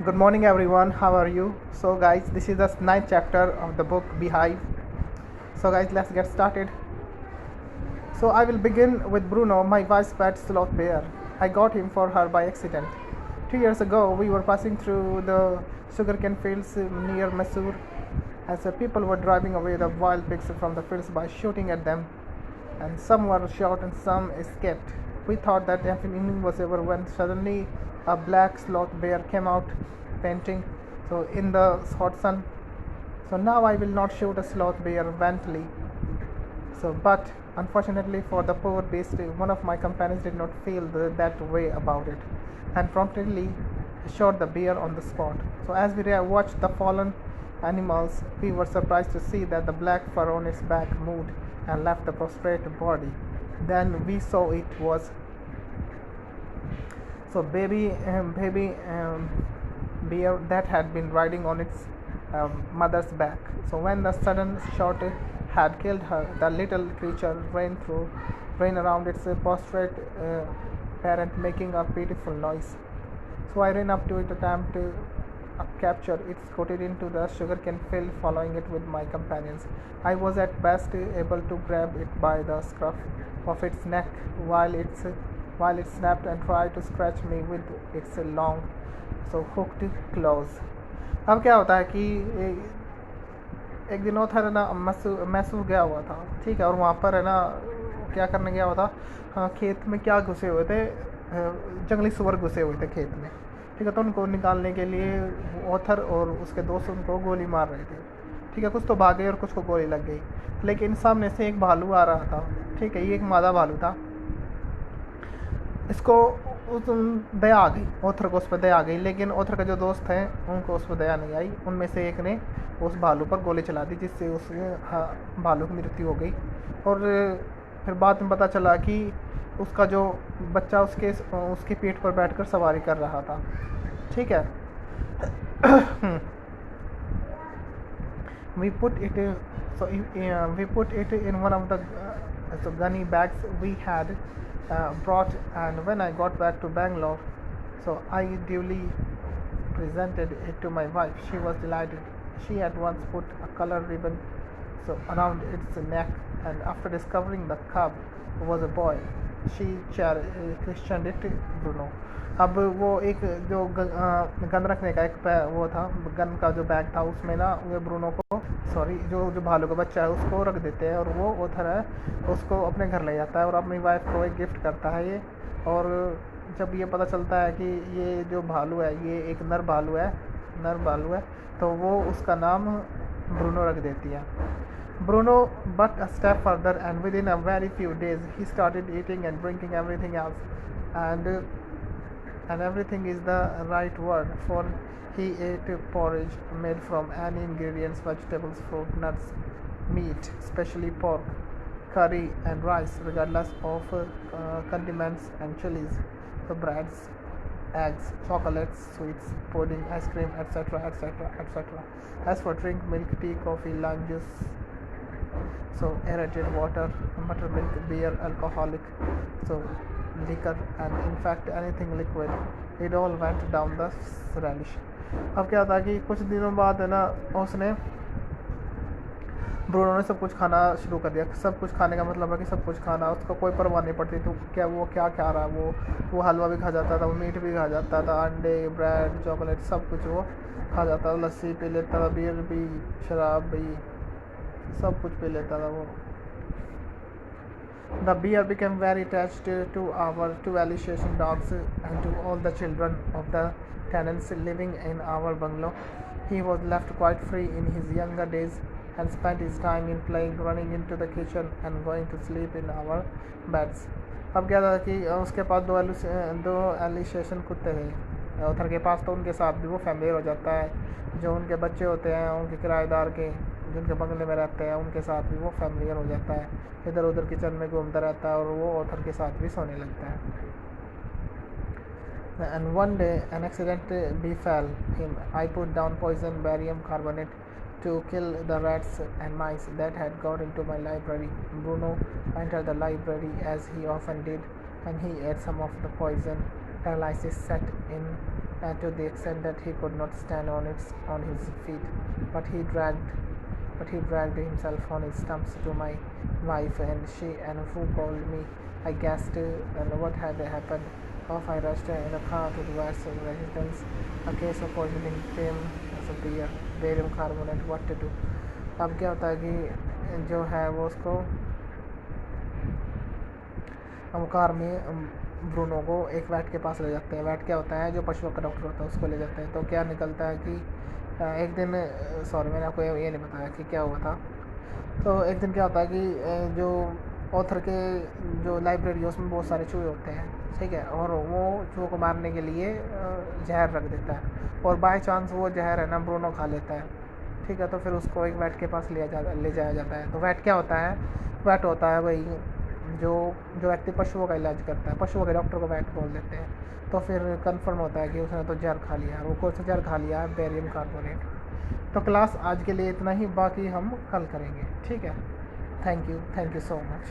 Good morning, everyone. How are you? So, guys, this is the ninth chapter of the book Beehive. So, guys, let's get started. So, I will begin with Bruno, my wife's pet sloth bear. I got him for her by accident. 2 years ago, we were passing through the sugarcane fields near Mesur as people were driving away the wild pigs from the fields by shooting at them, and some were shot and some escaped. We thought that evening was over when suddenly a black sloth bear came out panting so in the hot sun. So now I will not shoot a sloth bear vanity. But unfortunately for the poor beast, one of my companions did not feel that way about it, and promptly shot the bear on the spot. So as we watched the fallen animals, we were surprised to see that the black fur on its back moved and left the prostrate body. Then we saw it was baby bear that had been riding on its mother's back. So when the sudden shot had killed her, the little creature ran around its prostrate parent, making a pitiful noise. So I ran up to it, attempt to capture it, scooted into the sugarcane field, following it with my companions. I was at best able to grab it by the scruff of its neck while it snapped and tried to scratch me with its long hooked claws. अब क्या होता है कि एक दिन उधर है ना मैसूर गया हुआ था, ठीक है, और वहाँ पर है ना क्या करने गया हुआ था, हाँ, खेत में क्या घुसे हुए थे, जंगली सुअर घुसे हुए थे खेत में, ठीक है। तो उनको निकालने के लिए ऑथर और उसके दोस्त उनको गोली मार रहे थे, ठीक है। कुछ तो भाग गए और कुछ को गोली लग गई, लेकिन सामने से एक भालू आ रहा था, ठीक है। ये एक मादा भालू था। इसको उस दया आ गई, ऑथर को उस पर दया आ गई, लेकिन ऑथर का जो दोस्त हैं उनको उस पर दया नहीं आई। उनमें से एक ने उस भालू पर गोली चला दी, जिससे उस भालू की मृत्यु हो गई। और फिर बाद में पता चला कि उसका जो बच्चा उसके पीठ पर बैठकर सवारी कर रहा था, ठीक है। we put it we put it in one of the gunny bags we had brought, and when I got back to Bangalore, so I duly presented it to my wife. She was delighted. She had once put a colored ribbon around its neck, and after discovering the cub was a boy, she christened it Bruno. अब वो एक जो gun रखने का एक वो था, gun का जो बैग था, उसमें ना वो ब्रूनो को जो भालू का बच्चा है उसको रख देते हैं, और वो ओथर है उसको अपने घर ले जाता है और अपनी वाइफ को एक गिफ्ट करता है ये। और जब ये पता चलता है कि ये जो भालू है ये एक नर भालू है, तो वो उसका नाम ब्रूनो रख देती है। Bruno but a step further, and within a very few days he started eating and drinking everything else, and everything is the right word, for he ate porridge made from any ingredients, vegetables, fruit, nuts, meat, especially pork, curry and rice, regardless of condiments and chilies, so breads, eggs, chocolates, sweets, pudding, ice cream, etc., etc., etc. As for drink, milk, tea, coffee, lime juice, so aerated water, buttermilk, beer, alcoholic, so liquor, and in fact anything liquid, it all went down the relish. अब क्या था कि कुछ दिनों बाद है ना उसने ब्रूनो ने सब कुछ खाना शुरू कर दिया। सब कुछ खाने का मतलब है कि सब कुछ खाना, उसको कोई परवाह नहीं पड़ती। तो क्या खा रहा है, वो हलवा भी खा जाता था, वो मीट भी खा जाता था, अंडे, ब्रेड, चॉकलेट, सब कुछ वो खा जाता था। लस्सी पी लेता था, बियर भी, शराब भी, सब कुछ पी लेता था वो। The bear became very attached to our two Alsatian dogs and to all the children of the tenants living in our bungalow. He was left quite free in his younger days and spent his time in playing, running into the kitchen and going to sleep in our beds. अब क्या था कि उसके पास दो एलिशेशन कुत्ते थे उधर के पास, तो उनके साथ भी वो फैमिलियर हो जाता है। जो उनके बच्चे होते हैं उनके किराएदार के, जिनके बंगले में रहते हैं, उनके साथ भी वो फैमिलियर हो जाता है। इधर उधर किचन में घूमता रहता है और वो ऑथर के साथ भी सोने लगता है। And one day an accident befell him. I put down poison barium carbonate to kill the rats and mice that had got into my library. Bruno entered the library as he often did, and he ate some of the poison. Paralysis set in to the extent that he could not stand on his feet, but he dragged himself on his stumps to my wife, and who called me. I gasped, and what had happened? Off I rushed in a car to the West residence. A case of poisoning came severe, barium carbonate. What to do? अब क्या होता है कि जो है वो उसको हम कार में ब्रूनो को एक वैट के पास ले जाते हैं। वैट क्या होता है? जो पशुओं का डॉक्टर होता है, उसको ले जाते हैं। तो क्या निकलता है कि एक दिन, सॉरी मैंने आपको ये नहीं बताया कि क्या हुआ था। तो एक दिन क्या होता है कि जो ऑथर के जो लाइब्रेरी है उसमें बहुत सारे चूहे होते हैं, ठीक है, और वो चूहों को मारने के लिए जहर रख देता है, और बाय चांस वो जहर है ना ब्रूनो खा लेता है, ठीक है। तो फिर उसको एक वैट के पास ले जाया जाता है। तो वैट क्या होता है? वैट होता है भाई जो जो व्यक्ति पशुओं का इलाज करता है, पशुओं के डॉक्टर को वैट बोल देते हैं। तो फिर कंफर्म होता है कि उसने तो जहर खा लिया, वो कौन सा जहर खा लिया है? Barium carbonate. तो क्लास आज के लिए इतना ही, बाकी हम कल करेंगे, ठीक है। Thank you so much.